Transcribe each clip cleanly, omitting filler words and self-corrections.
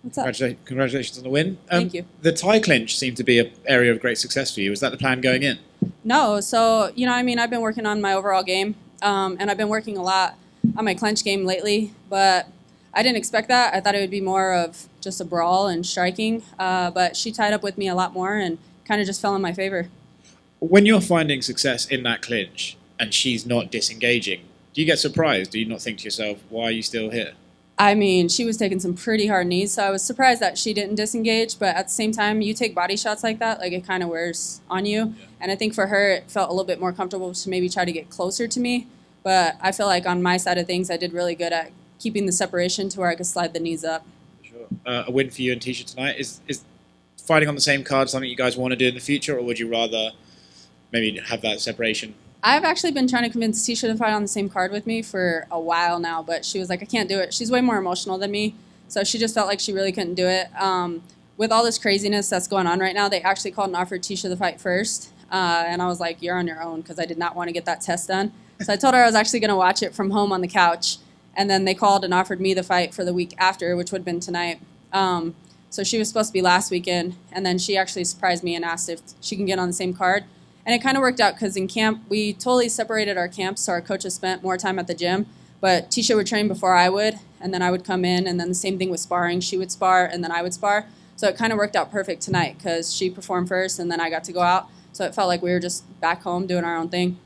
What's up? Congratulations on the win. Thank you. The tie clinch seemed to be an area of great success for you. Was that the plan going in? No, so, I've been working on my overall game, and I've been working a lot on my clinch game lately, but I didn't expect that. I thought it would be more of just a brawl and striking, but she tied up with me a lot more and kind of just fell in my favor. When you're finding success in that clinch and she's not disengaging, do you get surprised? Do you not think to yourself, why are you still here? I mean, she was taking some pretty hard knees, so I was surprised that she didn't disengage. But at the same time, you take body shots like that, like it kind of wears on you. Yeah. And I think for her, it felt a little bit more comfortable to maybe try to get closer to me. But I feel like on my side of things, I did really good at keeping the separation to where I could slide the knees up. Sure. A win for you and Tecia tonight. Is fighting on the same card something you guys want to do in the future, or would you rather maybe have that separation? I've actually been trying to convince Tecia to fight on the same card with me for a while now, but she was like, I can't do it. She's way more emotional than me, so she just felt like she really couldn't do it. With all this craziness that's going on right now, they actually called and offered Tecia the fight first, and I was like, you're on your own, because I did not want to get that test done. So I told her I was actually going to watch it from home on the couch, and then they called and offered me the fight for the week after, which would have been tonight. So she was supposed to be last weekend, and then she actually surprised me and asked if she can get on the same card. And it kind of worked out because in camp, we totally separated our camps, so our coaches spent more time at the gym. But Tecia would train before I would, and then I would come in, and then the same thing with sparring. She would spar, and then I would spar. So it kind of worked out perfect tonight because she performed first, and then I got to go out. So it felt like we were just back home doing our own thing.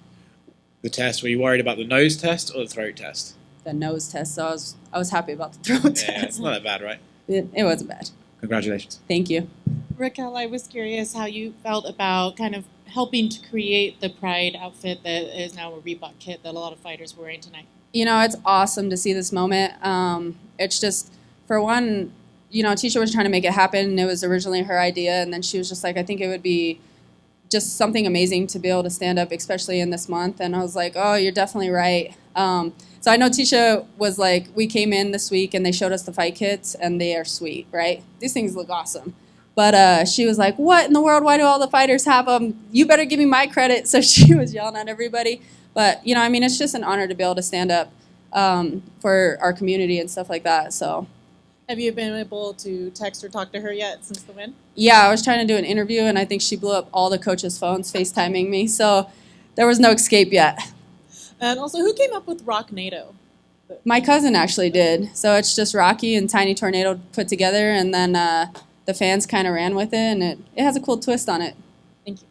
The test, were you worried about the nose test or the throat test? The nose test, so I was happy about the throat test. Yeah, it's not that bad, right? It wasn't bad. Congratulations. Thank you. Raquel, I was curious how you felt about kind of helping to create the Pride outfit that is now a Reebok kit that a lot of fighters were wearing tonight. It's awesome to see this moment. It's just, for one, Tecia was trying to make it happen. It was originally her idea, and then she was just like, I think it would be just something amazing to be able to stand up, especially in this month. And I was like, oh, you're definitely right. So I know Tecia was like, we came in this week and they showed us the fight kits, and they are sweet, right? These things look awesome. But she was like, what in the world? Why do all the fighters have them? You better give me my credit. So she was yelling at everybody. But, it's just an honor to be able to stand up for our community and stuff like that. So, have you been able to text or talk to her yet since the win? Yeah, I was trying to do an interview, and I think she blew up all the coaches' phones FaceTiming me. So there was no escape yet. And also, who came up with Rocknado? My cousin actually did. So it's just Rocky and Tiny Tornado put together, and then the fans kind of ran with it, and it has a cool twist on it. Thank you.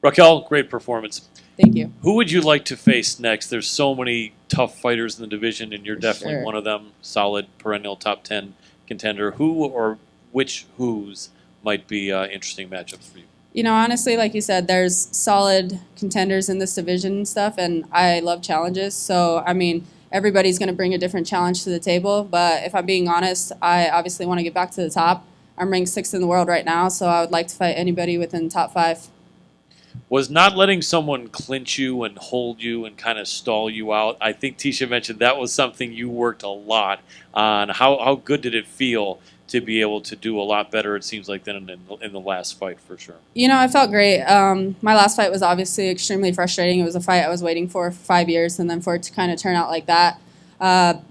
Raquel, great performance. Thank you. Who would you like to face next? There's so many tough fighters in the division, and you're definitely one of them. Solid, perennial top 10 contender. Who or which who's might be interesting matchups for you? Honestly, like you said, there's solid contenders in this division and stuff, and I love challenges. So, everybody's going to bring a different challenge to the table. But if I'm being honest, I obviously want to get back to the top. I'm ranked 6th in the world right now, so I would like to fight anybody within the top 5. Was not letting someone clinch you and hold you and kind of stall you out, I think Tecia mentioned that was something you worked a lot on. How good did it feel to be able to do a lot better, it seems like, than in the last fight, for sure? I felt great. My last fight was obviously extremely frustrating. It was a fight I was waiting for 5 years, and then for it to kind of turn out like that,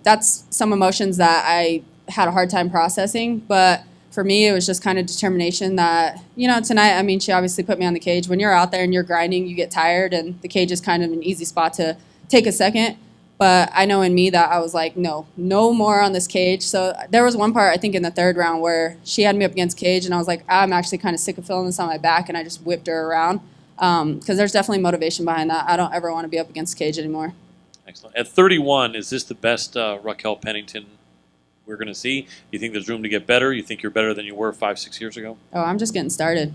that's some emotions that I had a hard time processing. But for me, it was just kind of determination that, tonight, she obviously put me on the cage. When you're out there and you're grinding, you get tired, and the cage is kind of an easy spot to take a second. But I know in me that I was like, no more on this cage. So there was one part, I think, in the 3rd round where she had me up against cage, and I was like, I'm actually kind of sick of feeling this on my back, and I just whipped her around. Because there's definitely motivation behind that. I don't ever want to be up against cage anymore. Excellent. At 31, is this the best Raquel Pennington we're going to see? Do you think there's room to get better? You think you're better than you were 5-6 years ago? Oh, I'm just getting started.